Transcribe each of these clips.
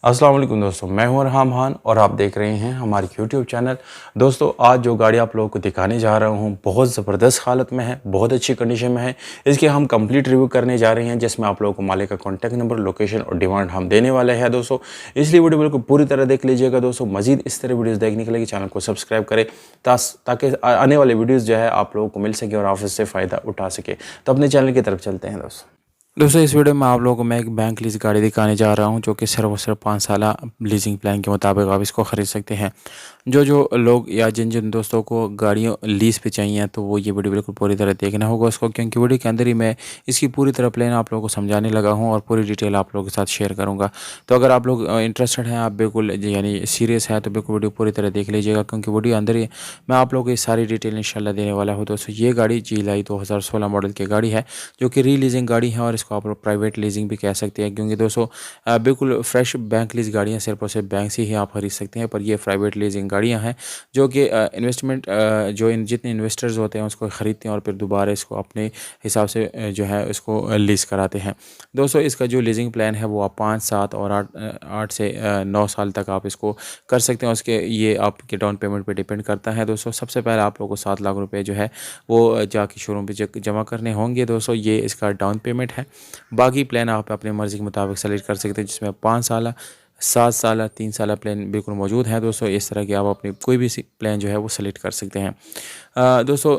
अस्सलाम वालेकुम दोस्तों, मैं हूं अरहम खान और आप देख रहे हैं हमारे YouTube चैनल। दोस्तों आज जो गाड़ी आप लोगों को दिखाने जा रहा हूं बहुत ज़बरदस्त हालत में है, बहुत अच्छी कंडीशन में है। इसके हम कंप्लीट रिव्यू करने जा रहे हैं जिसमें आप लोगों को मालिक का कॉन्टैक्ट नंबर, लोकेशन और डिमांड हम देने वाले हैं दोस्तों। इसलिए वीडियो बिल्कुल पूरी तरह देख लीजिएगा दोस्तों। मजीद इस तरह वीडियोज़ देखने के लिए चैनल को सब्सक्राइब करें ताकि आने वाले वीडियोज़ जो है आप लोगों को मिल सके और आप इससे फ़ायदा उठा सके। तो अपने चैनल की तरफ चलते हैं दोस्तों, इस वीडियो में आप लोगों को मैं एक बैंक लीज गाड़ी दिखाने जा रहा हूं जो कि सिर्फ और सिर्फ 5 साल लीजिंग प्लान के मुताबिक आप इसको ख़रीद सकते हैं। जो लोग या जिन जिन दोस्तों को गाड़ियों लीज़ पे चाहिए तो वो ये वीडियो बिल्कुल पूरी तरह देखना होगा उसको, क्योंकि वीडियो के अंदर ही मैं इसकी पूरी तरह प्लान आप लोगों को समझाने लगा हूँ और पूरी डिटेल आप लोगों के साथ शेयर करूँगा। तो अगर आप लोग इंटरेस्टेड हैं, आप बिल्कुल यानी सीरियस है तो बिल्कुल वीडियो पूरी तरह देख लीजिएगा, क्योंकि वीडियो अंदर ही मैं आप लोगों को सारी डिटेल इंशाल्लाह देने वाला हूँ। दोस्तों ये गाड़ी GLI 2016 मॉडल की गाड़ी है जो कि लीजिंग गाड़ी है और इसको आप लोग प्राइवेट लीजिंग भी कह सकते हैं, क्योंकि दोस्तों बिल्कुल फ्रेश बैंक लीज गाड़ियाँ सिर्फ और सिर्फ बैंक से ही आप खरीद सकते हैं। पर ये प्राइवेट लीजिंग गाड़ियाँ हैं जो कि इन्वेस्टमेंट जितने इन्वेस्टर्स होते हैं उसको ख़रीदते हैं और फिर दोबारा इसको अपने हिसाब से जो है इसको लीज़ कराते हैं। दोस्तों इसका जो लीजिंग प्लान है वो आप 5, 7 और 8 से 9 साल तक आप इसको कर सकते हैं। उसके ये आपके डाउन पेमेंट पे डिपेंड करता है। दोस्तों सबसे पहले आप लोगों को 7 लाख रुपए जो है वो जाके शोरूम पे जमा करने होंगे। दोस्तों ये इसका डाउन पेमेंट है। बाकी प्लान आप अपनी मर्ज़ी के मुताबिक सेलेक्ट कर सकते हैं, जिसमें 5 साल, 7 साल, 3 साल प्लान बिल्कुल मौजूद है। दोस्तों इस तरह की आप अपनी कोई भी प्लान जो है वो सेलेक्ट कर सकते हैं। दोस्तों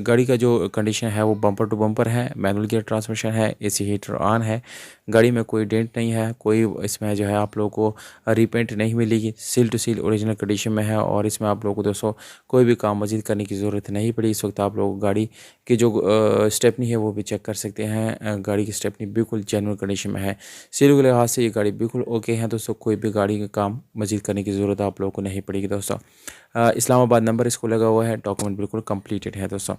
गाड़ी का जो कंडीशन है वो बम्पर टू बम्पर है, मैनुअल गियर ट्रांसमिशन है, AC हीटर ऑन है, गाड़ी में कोई डेंट नहीं है, कोई इसमें जो है आप लोगों को रीपेंट नहीं मिलेगी, seal to seal original condition में है। और इसमें आप लोगों को दोस्तों कोई भी काम मज़ीद करने की ज़रूरत नहीं पड़ी। इस वक्त आप लोग गाड़ी की जो स्टेपनी है वो भी चेक कर सकते हैं। गाड़ी की स्टेपनी बिल्कुल जेन्युइन कंडीशन में है। सील के लिहाज से ये गाड़ी बिल्कुल ओके है दोस्तों, कोई भी गाड़ी का काम मज़ीद करने की ज़रूरत आप लोगों को नहीं पड़ेगी। दोस्तों इस्लामाबाद नंबर इसको लगा हुआ है, डॉक्यूमेंट बिल्कुल कंप्लीटेड है। दोस्तों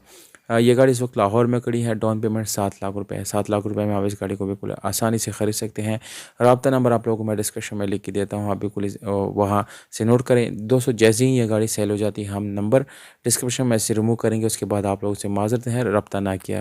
ये गाड़ी इस वक्त लाहौर में खड़ी है। डाउन पेमेंट 7 लाख रुपए है। 7 लाख रुपए में आप इस गाड़ी को बिल्कुल आसानी से ख़रीद सकते हैं। रब्ता नंबर आप लोगों को मैं डिस्क्रिप्शन में लिख के देता हूँ, आप बिल्कुल वहाँ से नोट करें। दोस्तों जैसे ही ये गाड़ी सेल हो जाती है हम नंबर डिस्क्रिप्शन में से रिमूव करेंगे, उसके बाद आप लोगों से माजरत है रब्ता ना किया।